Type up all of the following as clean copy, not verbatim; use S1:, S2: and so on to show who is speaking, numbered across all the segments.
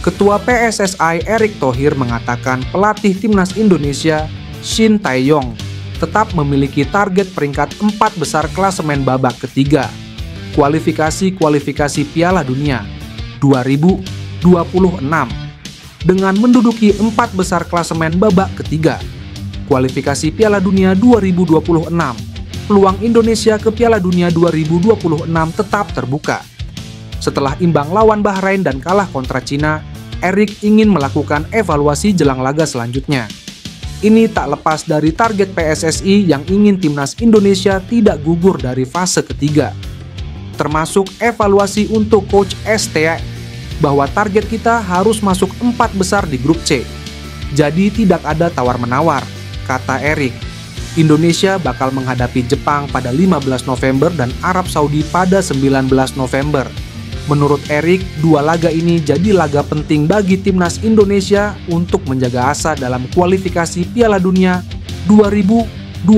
S1: Ketua PSSI Erick Thohir mengatakan pelatih timnas Indonesia, Shin Tae-yong, tetap memiliki target peringkat 4 besar klasemen babak ketiga, kualifikasi Piala Dunia 2026, dengan menduduki 4 besar klasemen babak ketiga, kualifikasi Piala Dunia 2026, peluang Indonesia ke Piala Dunia 2026 tetap terbuka. Setelah imbang lawan Bahrain dan kalah kontra Cina, Erick ingin melakukan evaluasi jelang laga selanjutnya. Ini tak lepas dari target PSSI yang ingin timnas Indonesia tidak gugur dari fase ketiga. Termasuk evaluasi untuk Coach ST, bahwa target kita harus masuk 4 besar di grup C. Jadi tidak ada tawar-menawar, kata Erick. Indonesia bakal menghadapi Jepang pada 15 November dan Arab Saudi pada 19 November. Menurut Erick, 2 laga ini jadi laga penting bagi timnas Indonesia untuk menjaga asa dalam kualifikasi Piala Dunia 2026.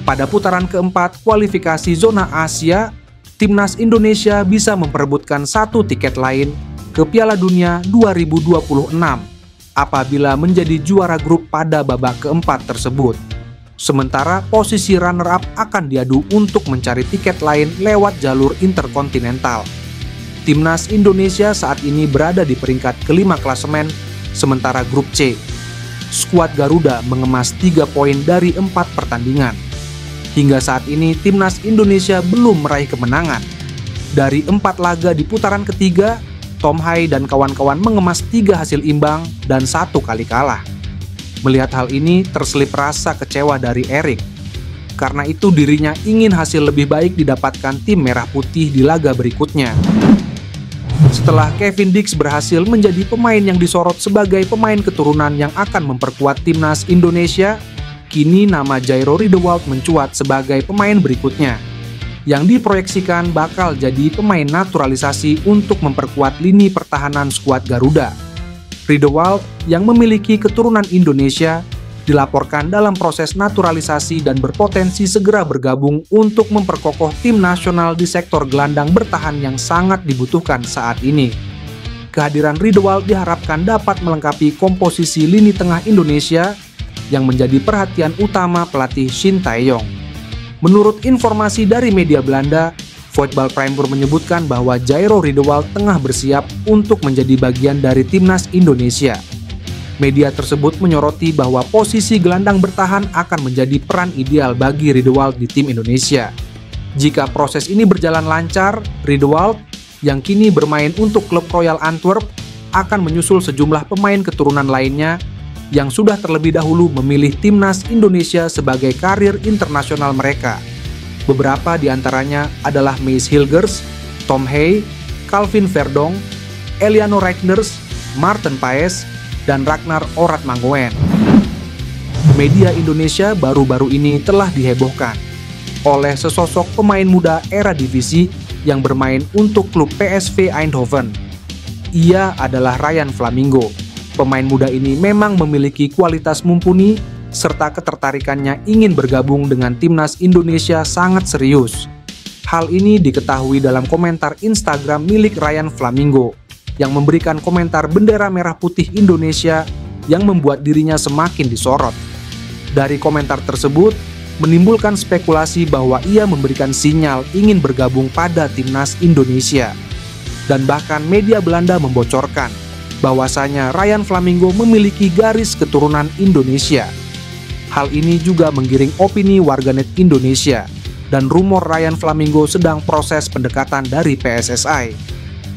S1: Pada putaran keempat kualifikasi zona Asia, timnas Indonesia bisa memperebutkan 1 tiket lain ke Piala Dunia 2026 apabila menjadi juara grup pada babak keempat tersebut. Sementara posisi runner-up akan diadu untuk mencari tiket lain lewat jalur interkontinental. Timnas Indonesia saat ini berada di peringkat kelima klasemen, sementara grup C. Skuad Garuda mengemas 3 poin dari 4 pertandingan. Hingga saat ini, timnas Indonesia belum meraih kemenangan. Dari 4 laga di putaran ketiga, Tom Hai dan kawan-kawan mengemas 3 hasil imbang dan 1 kali kalah. Melihat hal ini, terselip rasa kecewa dari Erick. Karena itu dirinya ingin hasil lebih baik didapatkan tim merah putih di laga berikutnya. Setelah Kevin Dix berhasil menjadi pemain yang disorot sebagai pemain keturunan yang akan memperkuat timnas Indonesia, kini nama Jairo Riedewald mencuat sebagai pemain berikutnya, yang diproyeksikan bakal jadi pemain naturalisasi untuk memperkuat lini pertahanan skuad Garuda. Riedewald yang memiliki keturunan Indonesia dilaporkan dalam proses naturalisasi dan berpotensi segera bergabung untuk memperkokoh tim nasional di sektor gelandang bertahan yang sangat dibutuhkan saat ini. Kehadiran Riedewald diharapkan dapat melengkapi komposisi lini tengah Indonesia yang menjadi perhatian utama pelatih Shin Tae-yong. Menurut informasi dari media Belanda, Voetbal Primer menyebutkan bahwa Jairo Riedewald tengah bersiap untuk menjadi bagian dari timnas Indonesia. Media tersebut menyoroti bahwa posisi gelandang bertahan akan menjadi peran ideal bagi Riedewald di tim Indonesia. Jika proses ini berjalan lancar, Riedewald yang kini bermain untuk klub Royal Antwerp akan menyusul sejumlah pemain keturunan lainnya yang sudah terlebih dahulu memilih timnas Indonesia sebagai karir internasional mereka. Beberapa di antaranya adalah Meis Hilgers, Tom Hai, Calvin Verdong, Eliano Reijnders, Maarten Paes, dan Ragnar Oratmangoen. Media Indonesia baru-baru ini telah dihebohkan oleh sesosok pemain muda era divisi yang bermain untuk klub PSV Eindhoven. Ia adalah Ryan Flamingo. Pemain muda ini memang memiliki kualitas mumpuni serta ketertarikannya ingin bergabung dengan timnas Indonesia sangat serius. Hal ini diketahui dalam komentar Instagram milik Ryan Flamingo yang memberikan komentar bendera merah putih Indonesia yang membuat dirinya semakin disorot. Dari komentar tersebut, menimbulkan spekulasi bahwa ia memberikan sinyal ingin bergabung pada timnas Indonesia. Dan bahkan media Belanda membocorkan bahwasanya Ryan Flamingo memiliki garis keturunan Indonesia. Hal ini juga menggiring opini warganet Indonesia, dan rumor Ryan Flamingo sedang proses pendekatan dari PSSI.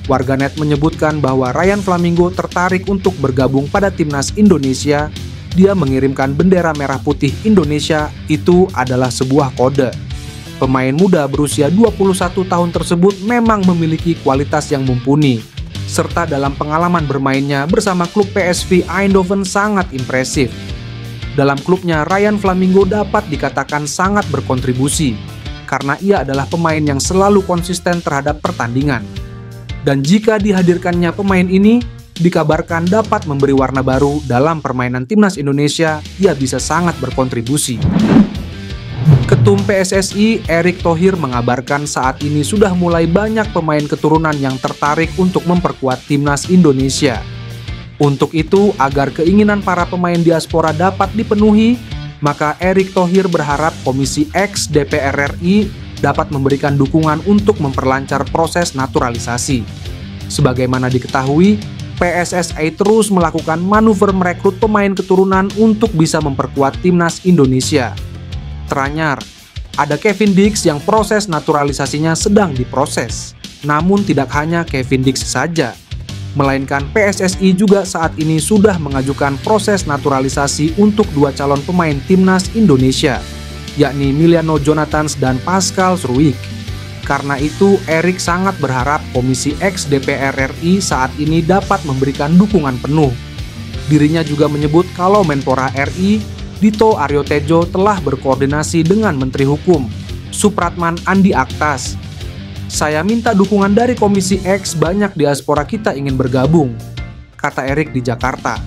S1: Warganet menyebutkan bahwa Ryan Flamingo tertarik untuk bergabung pada timnas Indonesia. Dia mengirimkan bendera merah putih Indonesia, itu adalah sebuah kode. Pemain muda berusia 21 tahun tersebut memang memiliki kualitas yang mumpuni, serta dalam pengalaman bermainnya bersama klub PSV Eindhoven sangat impresif. Dalam klubnya, Ryan Flamingo dapat dikatakan sangat berkontribusi, karena ia adalah pemain yang selalu konsisten terhadap pertandingan. Dan jika dihadirkannya pemain ini, dikabarkan dapat memberi warna baru dalam permainan timnas Indonesia, ia bisa sangat berkontribusi. Ketum PSSI Erick Thohir mengabarkan saat ini sudah mulai banyak pemain keturunan yang tertarik untuk memperkuat timnas Indonesia. Untuk itu, agar keinginan para pemain diaspora dapat dipenuhi, maka Erick Thohir berharap Komisi X DPR RI dapat memberikan dukungan untuk memperlancar proses naturalisasi. Sebagaimana diketahui, PSSI terus melakukan manuver merekrut pemain keturunan untuk bisa memperkuat timnas Indonesia. Teranyar, ada Kevin Dix yang proses naturalisasinya sedang diproses. Namun tidak hanya Kevin Dix saja, melainkan PSSI juga saat ini sudah mengajukan proses naturalisasi untuk dua calon pemain timnas Indonesia, yakni Emiliano Jonathans dan Pascal Struijk. Karena itu, Erick sangat berharap Komisi X DPR RI saat ini dapat memberikan dukungan penuh. Dirinya juga menyebut kalau Menpora RI Dito Aryo Tejo telah berkoordinasi dengan Menteri Hukum, Supratman Andi Aktas. Saya minta dukungan dari Komisi X, banyak diaspora kita ingin bergabung, kata Erick di Jakarta.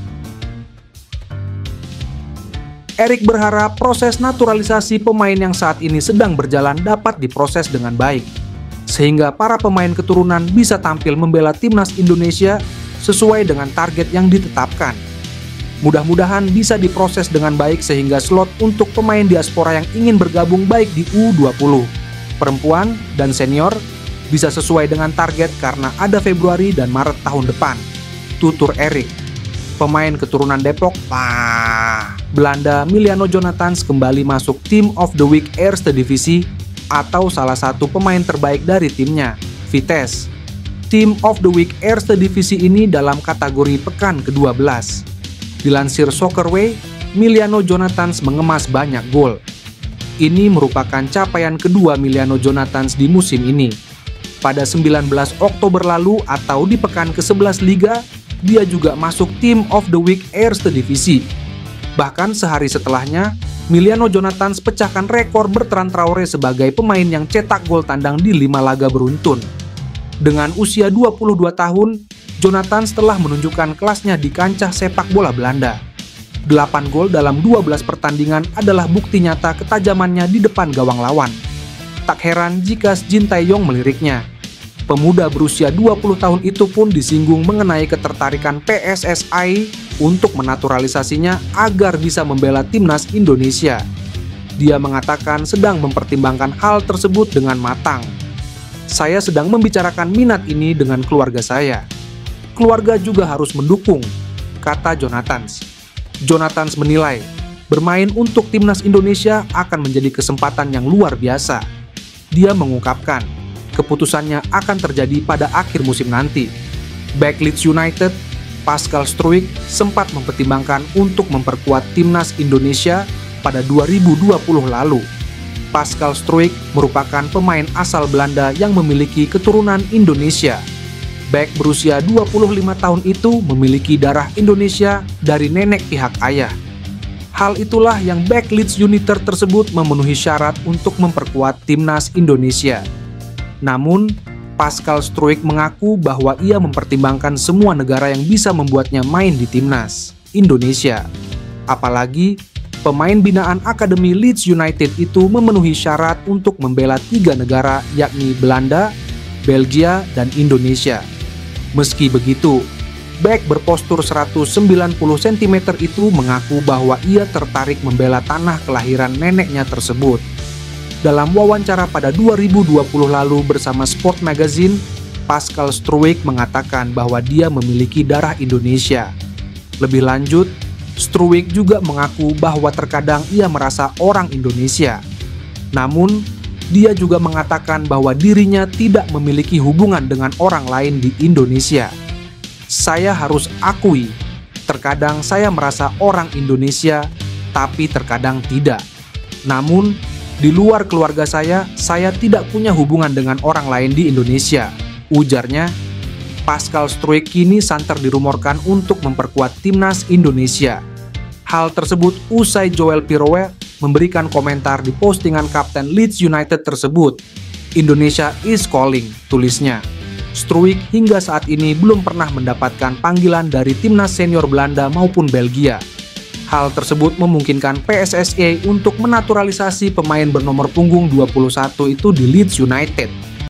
S1: Erick berharap proses naturalisasi pemain yang saat ini sedang berjalan dapat diproses dengan baik, sehingga para pemain keturunan bisa tampil membela timnas Indonesia sesuai dengan target yang ditetapkan. Mudah-mudahan bisa diproses dengan baik sehingga slot untuk pemain diaspora yang ingin bergabung baik di U20, perempuan, dan senior bisa sesuai dengan target karena ada Februari dan Maret tahun depan, tutur Erick. Pemain keturunan Depok, Belanda Emiliano Jonathans kembali masuk Team of the Week Eerste Divisie atau salah satu pemain terbaik dari timnya, Vitesse. Team of the Week Eerste Divisie ini dalam kategori pekan ke-12. Dilansir Soccerway, Emiliano Jonathans mengemas banyak gol. Ini merupakan capaian kedua Emiliano Jonathans di musim ini. Pada 19 Oktober lalu atau di pekan ke-11 Liga, dia juga masuk Team of the Week Eerste Divisie. Bahkan sehari setelahnya, Emiliano Jonathans pecahkan rekor Bertrand Traoré sebagai pemain yang cetak gol tandang di 5 laga beruntun. Dengan usia 22 tahun, Jonathans telah menunjukkan kelasnya di kancah sepak bola Belanda. 8 gol dalam 12 pertandingan adalah bukti nyata ketajamannya di depan gawang lawan. Tak heran jika Shin Tae-yong meliriknya. Pemuda berusia 20 tahun itu pun disinggung mengenai ketertarikan PSSI untuk menaturalisasinya agar bisa membela timnas Indonesia. Dia mengatakan sedang mempertimbangkan hal tersebut dengan matang. Saya sedang membicarakan minat ini dengan keluarga saya. Keluarga juga harus mendukung, kata Jonathans. Jonathans menilai, bermain untuk timnas Indonesia akan menjadi kesempatan yang luar biasa. Dia mengungkapkan, keputusannya akan terjadi pada akhir musim nanti. Back Leeds United, Pascal Struijk sempat mempertimbangkan untuk memperkuat timnas Indonesia pada 2020 lalu. Pascal Struijk merupakan pemain asal Belanda yang memiliki keturunan Indonesia. Back berusia 25 tahun itu memiliki darah Indonesia dari nenek pihak ayah. Hal itulah yang back Leeds United tersebut memenuhi syarat untuk memperkuat timnas Indonesia. Namun, Pascal Struijk mengaku bahwa ia mempertimbangkan semua negara yang bisa membuatnya main di timnas Indonesia. Apalagi, pemain binaan Akademi Leeds United itu memenuhi syarat untuk membela 3 negara yakni Belanda, Belgia, dan Indonesia. Meski begitu, back berpostur 190 cm itu mengaku bahwa ia tertarik membela tanah kelahiran neneknya tersebut. Dalam wawancara pada 2020 lalu bersama Sport Magazine, Pascal Struijk mengatakan bahwa dia memiliki darah Indonesia. Lebih lanjut, Struijk juga mengaku bahwa terkadang ia merasa orang Indonesia. Namun, dia juga mengatakan bahwa dirinya tidak memiliki hubungan dengan orang lain di Indonesia. Saya harus akui, terkadang saya merasa orang Indonesia, tapi terkadang tidak. Namun, di luar keluarga saya tidak punya hubungan dengan orang lain di Indonesia, ujarnya. Pascal Struijk kini santer dirumorkan untuk memperkuat timnas Indonesia. Hal tersebut usai Joel Piroe memberikan komentar di postingan kapten Leeds United tersebut. Indonesia is calling, tulisnya. Struijk hingga saat ini belum pernah mendapatkan panggilan dari timnas senior Belanda maupun Belgia. Hal tersebut memungkinkan PSSI untuk menaturalisasi pemain bernomor punggung 21 itu di Leeds United.